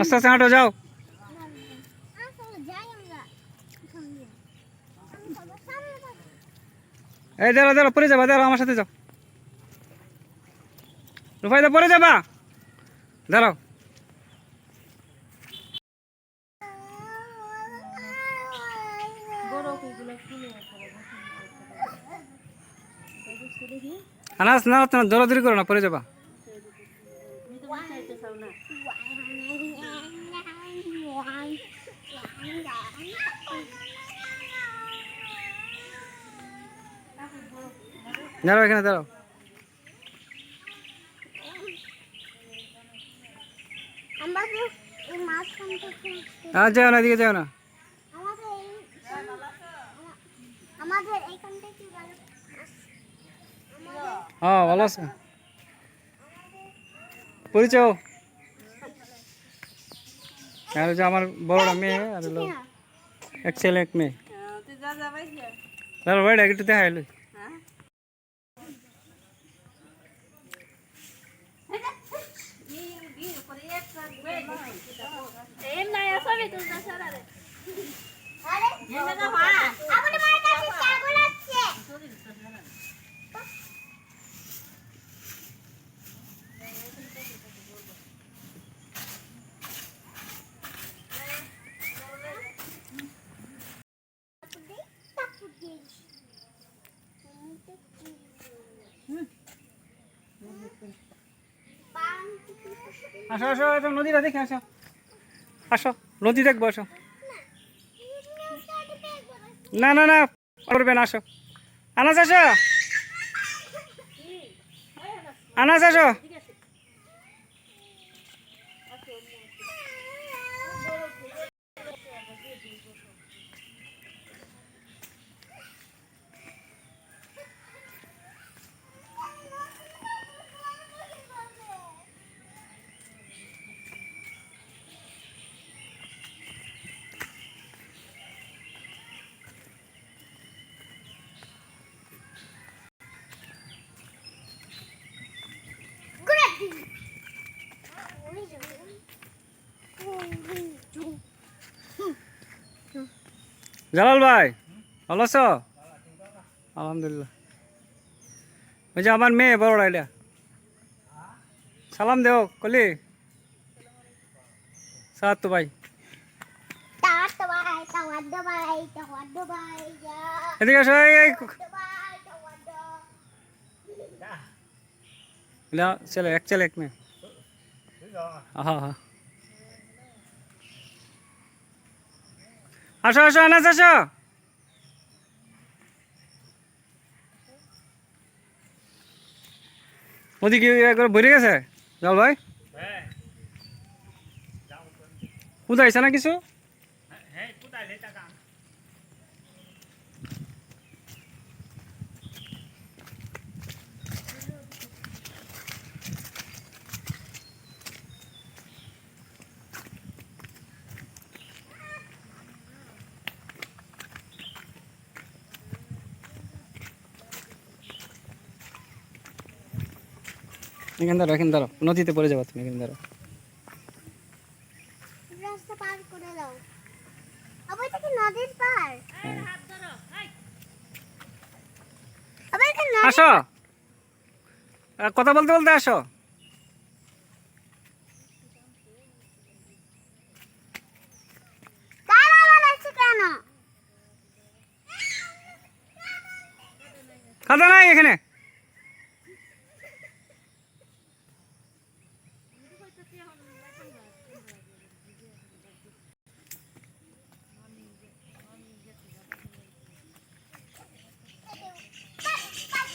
আস্তে আস্তে হাঁটো, যাও। এই দাঁড়াও দাঁড়াও, পরে যাবা, দাঁড়াও আমার সাথে যাও। রুফাইদা পরে যাবা, দাঁড়াও। আনাস না, দৌড়াদৌড়ি করো না, পরে যাবা। দাঁড়াও, এখানে দাঁড়াও। যাও না, এদিকে যাও না। হ্যাঁ, ভালো আছে। পরিচয় আর হচ্ছে আমার বড়টা মেয়ে, আর হলো এক ছেলে এক মেয়ে। ভাই একটু দেখা এলো। আসো আসো, আসো, নদীটা দেখে আসো। আসো, নদী দেখবো, আসো। না না না, করবে না, আসো। আনাস আসো, আনাস আসো। জালাল ভাই, ভালো আছো? আলহামদুলিল্লাহ। ওই যে আমার মেয়ে বড়টা, এটা সালাম দেও কলি। সাত ভাই, এদিকে আসো। ছেলে এক, ছেলে এক মেয়ে। হ্যাঁ হ্যাঁ, আসো আসো, আনাস আসো। ওদিকে একবার ভরে গেছে জল ভাই, কুদাইছে না কিছু? এখানে দাঁড়াও, এখানে দাঁড়াও, নদীতে পড়ে যাবো তুমি, এখানে দাঁড়াও। আসো, কথা বলতে বলতে আসো। খাতা নাই এখানে।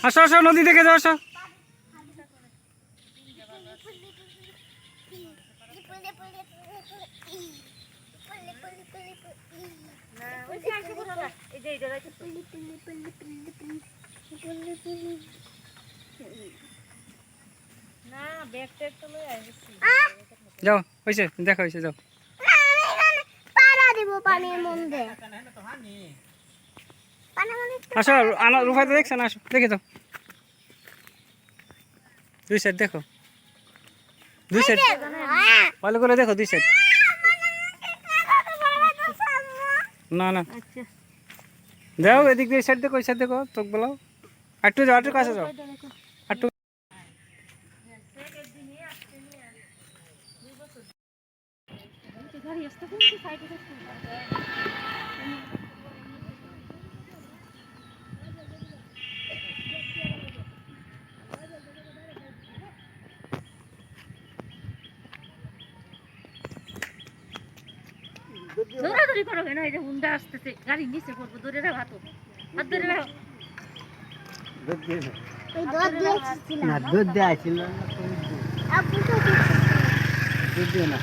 আসো আসো, নদী দেখে যাও, আসো। যাও, হয়েছে, দেখা হয়েছে, যাও। আসো, রুফাইতে দেখছেন, আসো দেখে যাও, দুই সাইড দেখো। দুই সাইড ভালো করে দেখো দুই সাইড। না না আচ্ছা যাও এদিক দিয়ে সাইড দেখো, ওই সাইড দেখো, চোখ বলাও। একটু যাও, একটু কাছে যাও, একটু। গাড়ি আসতে কিন্তু সাইডে দেখতে দৌড়াদৌড়ি করো কেন? এই যে হুন্ডা আসতেছে, গাড়ি নিচে পড়বো, ধরে রাখো হাত, হাত ধরে রাখো। না দুধ দেওয়া ছিল দুধ দিও না।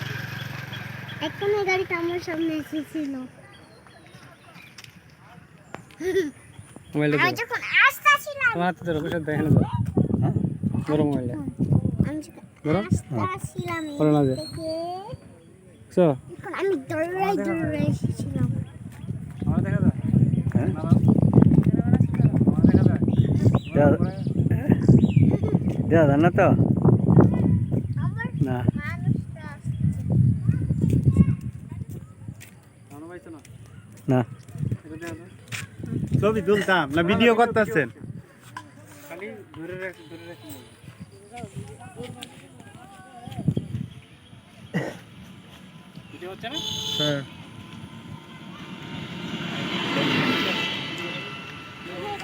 এখানে গাড়িটা আমার সামনে এসেছিল মোবাইলটা আমি ধরো, যখন আসতেছিলাম তোমার হাতে ধরো, বসে দেখে নেবো। হ্যাঁ ধরো মোবাইলটা, আমি যখন ধরো। আসতেছিলাম করো না যে। থেকে সো এখন আমি দৌড়াই এসেছিলাম আমার দেখা যায়, হ্যাঁ আমার দেখা যায়। দেওয়া যায় না তো আমার না মানুষটা আসছে মনে পাইছো না? না এটা দেখা যায়। ছবি তুলতাম না ভিডিও করতেছেন খালি ধরে রাখ, ধরে রাখ। ভিডিও হচ্ছে না? হ্যাঁ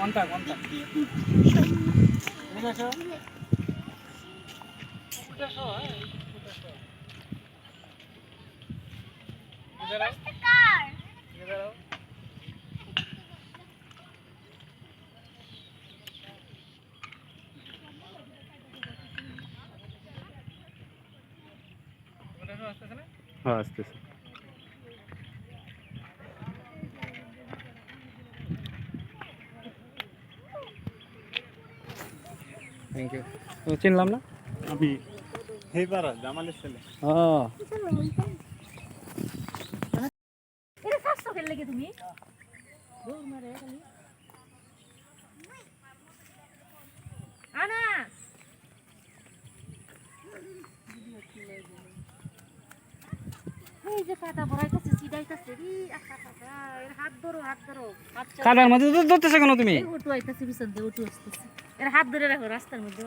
কোনটা কোনটা? এদিকে আসো। এদিকে আসো, হ্যাঁ, এদিকে আসো। এদিকে দাঁড়াও, কার এদিকে দাঁড়াও। এদিকে আসো, আসতেছে না? হ্যাঁ আসতেছে থ্যাংক ইউ। তো চিনলাম না? আমি এইবার জামালের ছেলে ও এটা শাস্ত্র খেললে কি তুমি দৌড় মারে খালি আনাস এই যে কাটা বড়াইতেছে সিধাইতেছে রে আহা বাবা এর হাত ধরো হাত ধরো হাত চাপ কাদার মধ্যে ধরতেছো কেন তুমি? উঠু আইতেছে পিছন দিয়ে উঠু আসতেছে এর হাত ধরে রাখো রাস্তার মধ্যে